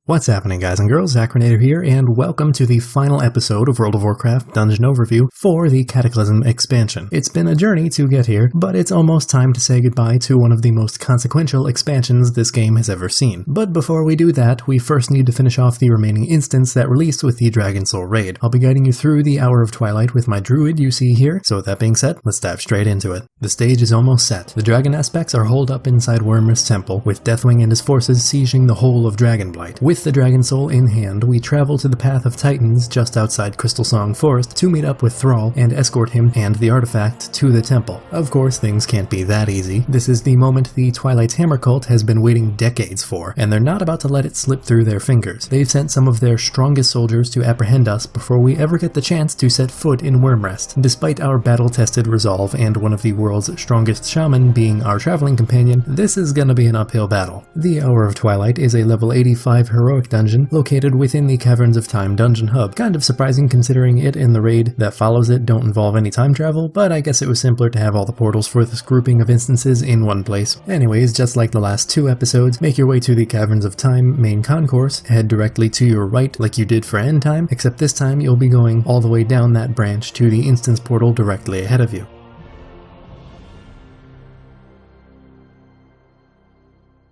What's happening, guys and girls? Acrinator here, and welcome to the final episode of World of Warcraft Dungeon Overview for the Cataclysm expansion. It's been a journey to get here, but it's almost time to say goodbye to one of the most consequential expansions this game has ever seen. But before we do that, we first need to finish off the remaining instance that released with the Dragon Soul raid. I'll be guiding you through the Hour of Twilight with my druid you see here, so with that being said, let's dive straight into it. The stage is almost set. The dragon aspects are holed up inside Wyrmrest Temple, with Deathwing and his forces sieging the whole of Dragonblight. With the Dragon Soul in hand, we travel to the Path of Titans just outside Crystalsong Forest to meet up with Thrall and escort him and the artifact to the temple. Of course, things can't be that easy. This is the moment the Twilight's Hammer cult has been waiting decades for, and they're not about to let it slip through their fingers. They've sent some of their strongest soldiers to apprehend us before we ever get the chance to set foot in Wyrmrest. Despite our battle-tested resolve and one of the world's strongest shaman being our traveling companion, this is gonna be an uphill battle. The Hour of Twilight is a level 85 heroic dungeon located within the Caverns of Time dungeon hub. Kind of surprising considering it and the raid that follows it don't involve any time travel, but I guess it was simpler to have all the portals for this grouping of instances in one place. Anyways, just like the last two episodes, make your way to the Caverns of Time main concourse, head directly to your right like you did for End Time, except this time you'll be going all the way down that branch to the instance portal directly ahead of you.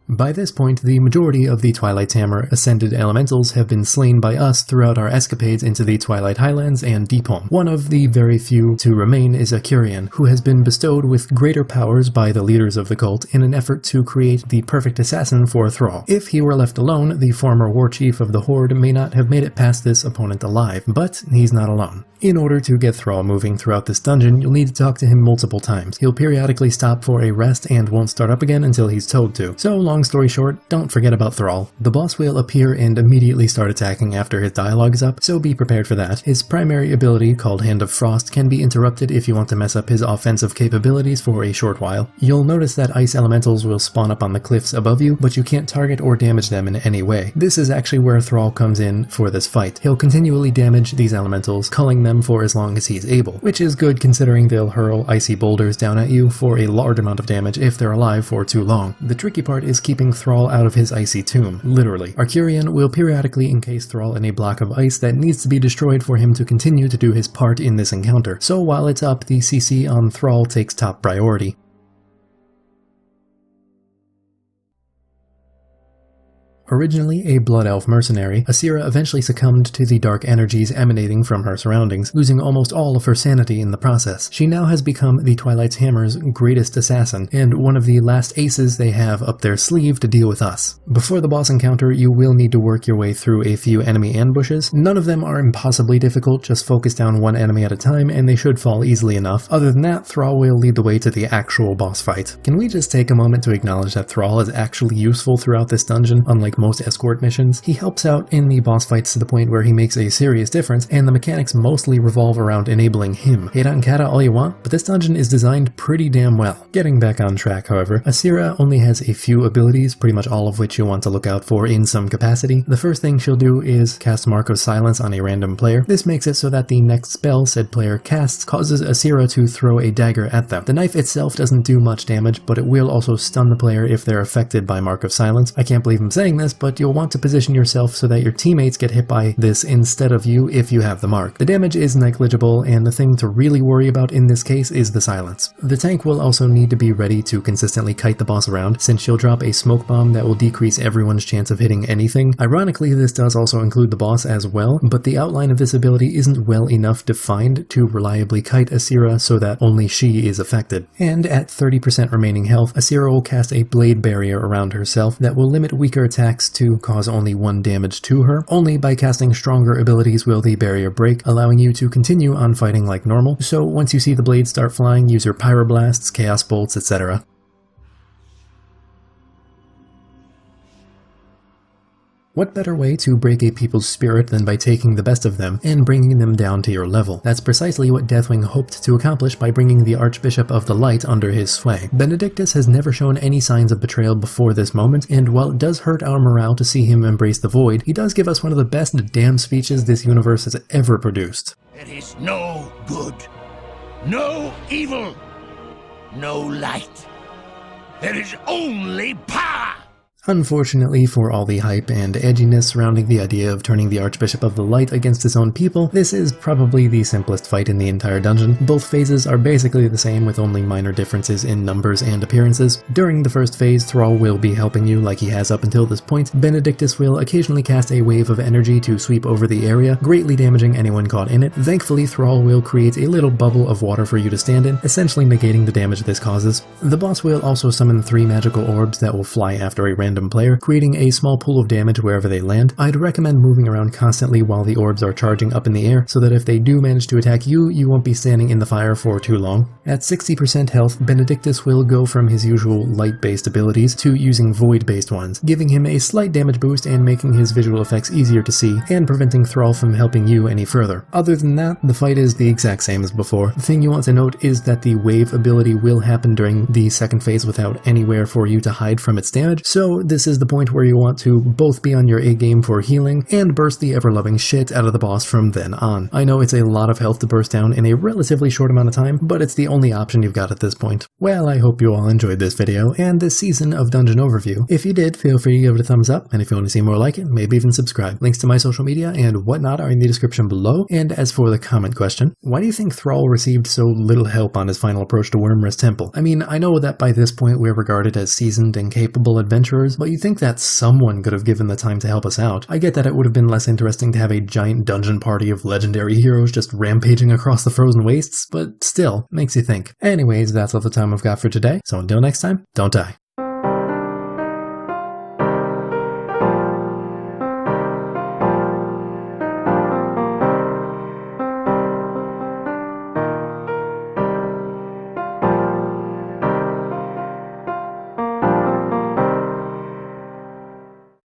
By this point, the majority of the Twilight's Hammer ascended elementals have been slain by us throughout our escapades into the Twilight Highlands and Deepholm. One of the very few to remain is Acrinator, who has been bestowed with greater powers by the leaders of the cult in an effort to create the perfect assassin for Thrall. If he were left alone, the former war chief of the Horde may not have made it past this opponent alive, but he's not alone. In order to get Thrall moving throughout this dungeon, you'll need to talk to him multiple times. He'll periodically stop for a rest and won't start up again until he's told to. So long story short, don't forget about Thrall. The boss will appear and immediately start attacking after his dialogue is up, so be prepared for that. His primary ability, called Hand of Frost, can be interrupted if you want to mess up his offensive capabilities for a short while. You'll notice that ice elementals will spawn up on the cliffs above you, but you can't target or damage them in any way. This is actually where Thrall comes in for this fight. He'll continually damage these elementals, culling them for as long as he's able, which is good considering they'll hurl icy boulders down at you for a large amount of damage if they're alive for too long. The tricky part is keeping Thrall out of his icy tomb, literally. Archbishop will periodically encase Thrall in a block of ice that needs to be destroyed for him to continue to do his part in this encounter, so while it's up, the CC on Thrall takes top priority. Originally a Blood Elf mercenary, Asira eventually succumbed to the dark energies emanating from her surroundings, losing almost all of her sanity in the process. She now has become the Twilight's Hammer's greatest assassin, and one of the last aces they have up their sleeve to deal with us. Before the boss encounter, you will need to work your way through a few enemy ambushes. None of them are impossibly difficult, just focus down one enemy at a time and they should fall easily enough. Other than that, Thrall will lead the way to the actual boss fight. Can we just take a moment to acknowledge that Thrall is actually useful throughout this dungeon, unlike most escort missions? He helps out in the boss fights to the point where he makes a serious difference, and the mechanics mostly revolve around enabling him. Hate on Kata all you want, but this dungeon is designed pretty damn well. Getting back on track, however, Asira only has a few abilities, pretty much all of which you'll want to look out for in some capacity. The first thing she'll do is cast Mark of Silence on a random player. This makes it so that the next spell said player casts causes Asira to throw a dagger at them. The knife itself doesn't do much damage, but it will also stun the player if they're affected by Mark of Silence. I can't believe I'm saying this, but you'll want to position yourself so that your teammates get hit by this instead of you if you have the mark. The damage is negligible, and the thing to really worry about in this case is the silence. The tank will also need to be ready to consistently kite the boss around, since she'll drop a smoke bomb that will decrease everyone's chance of hitting anything. Ironically, this does also include the boss as well, but the outline of this ability isn't well enough defined to reliably kite Asira so that only she is affected. And at 30% remaining health, Asira will cast a blade barrier around herself that will limit weaker attacks to cause only one damage to her. Only by casting stronger abilities will the barrier break, allowing you to continue on fighting like normal. So once you see the blades start flying, use your pyroblasts, chaos bolts, etc. What better way to break a people's spirit than by taking the best of them and bringing them down to your level? That's precisely what Deathwing hoped to accomplish by bringing the Archbishop of the Light under his sway. Benedictus has never shown any signs of betrayal before this moment, and while it does hurt our morale to see him embrace the void, he does give us one of the best damn speeches this universe has ever produced. There is no good, no evil, no light. There is only power. Unfortunately for all the hype and edginess surrounding the idea of turning the Archbishop of the Light against his own people, this is probably the simplest fight in the entire dungeon. Both phases are basically the same with only minor differences in numbers and appearances. During the first phase, Thrall will be helping you like he has up until this point. Benedictus will occasionally cast a wave of energy to sweep over the area, greatly damaging anyone caught in it. Thankfully, Thrall will create a little bubble of water for you to stand in, essentially negating the damage this causes. The boss will also summon 3 magical orbs that will fly after a random player, creating a small pool of damage wherever they land. I'd recommend moving around constantly while the orbs are charging up in the air, so that if they do manage to attack you, you won't be standing in the fire for too long. At 60% health, Benedictus will go from his usual light-based abilities to using void-based ones, giving him a slight damage boost and making his visual effects easier to see, and preventing Thrall from helping you any further. Other than that, the fight is the exact same as before. The thing you want to note is that the wave ability will happen during the second phase without anywhere for you to hide from its damage, so this is the point where you want to both be on your A game for healing and burst the ever-loving shit out of the boss from then on. I know it's a lot of health to burst down in a relatively short amount of time, but it's the only option you've got at this point. Well, I hope you all enjoyed this video and this season of Dungeon Overview. If you did, feel free to give it a thumbs up, and if you want to see more like it, maybe even subscribe. Links to my social media and whatnot are in the description below. And as for the comment question, why do you think Thrall received so little help on his final approach to Wyrmrest Temple? I mean, I know that by this point we're regarded as seasoned and capable adventurers, but you'd think that someone could have given the time to help us out. I get that it would have been less interesting to have a giant dungeon party of legendary heroes just rampaging across the frozen wastes, but still, makes you think. Anyways, that's all the time I've got for today, so until next time, don't die.